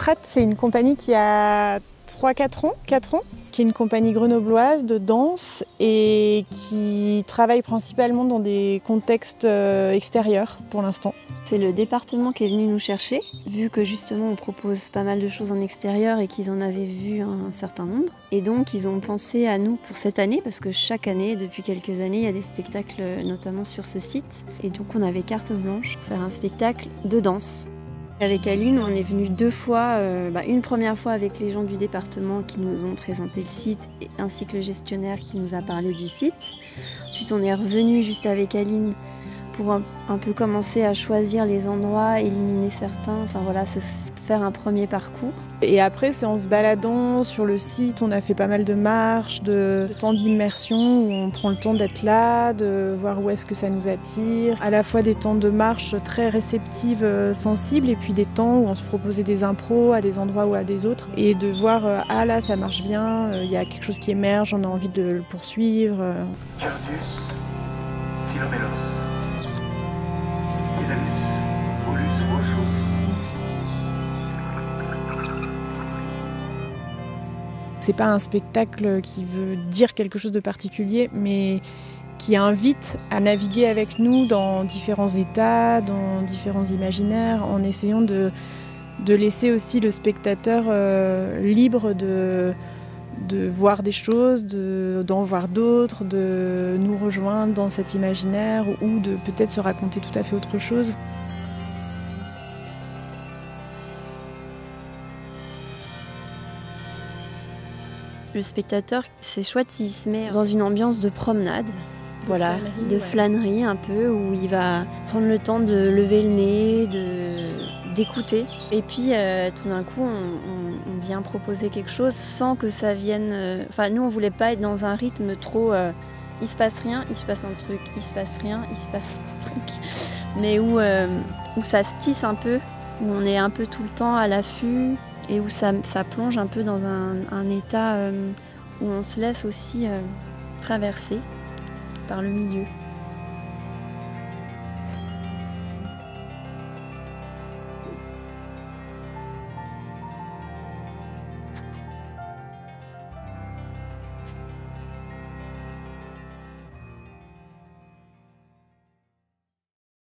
Strat, c'est une compagnie qui a 4 ans, qui est une compagnie grenobloise de danse et qui travaille principalement dans des contextes extérieurs pour l'instant. C'est le département qui est venu nous chercher, vu que justement on propose pas mal de choses en extérieur et qu'ils en avaient vu un certain nombre. Et donc ils ont pensé à nous pour cette année, parce que chaque année, depuis quelques années, il y a des spectacles notamment sur ce site. Et donc on avait carte blanche pour faire un spectacle de danse. Avec Aline, on est venu 2 fois, une première fois avec les gens du département qui nous ont présenté le site, ainsi que le gestionnaire qui nous a parlé du site. Ensuite on est revenu juste avec Aline pour un peu commencer à choisir les endroits, éliminer certains, enfin voilà, se faire un premier parcours. Et après, c'est en se baladant sur le site, on a fait pas mal de marches, de temps d'immersion où on prend le temps d'être là, de voir où est-ce que ça nous attire. À la fois des temps de marche très réceptives, sensibles, et puis des temps où on se proposait des impros à des endroits ou à des autres. Et de voir, ah là, ça marche bien, il y a quelque chose qui émerge, on a envie de le poursuivre. Curtius Philomélos. Elalus Volus Rochus. C'est pas un spectacle qui veut dire quelque chose de particulier, mais qui invite à naviguer avec nous dans différents états, dans différents imaginaires, en essayant de laisser aussi le spectateur libre de voir des choses, d'en voir d'autres, de nous rejoindre dans cet imaginaire ou de peut-être se raconter tout à fait autre chose. Le spectateur, c'est chouette s'il se met dans une ambiance de promenade, voilà, de flânerie un peu, où il va prendre le temps de lever le nez, d'écouter. Et puis tout d'un coup, on vient proposer quelque chose sans que ça vienne... Enfin, nous, on voulait pas être dans un rythme trop... il se passe rien, il se passe un truc, il se passe rien, il se passe un truc. Mais où ça se tisse un peu, où on est un peu tout le temps à l'affût, et où ça plonge un peu dans un état où on se laisse aussi traverser par le milieu.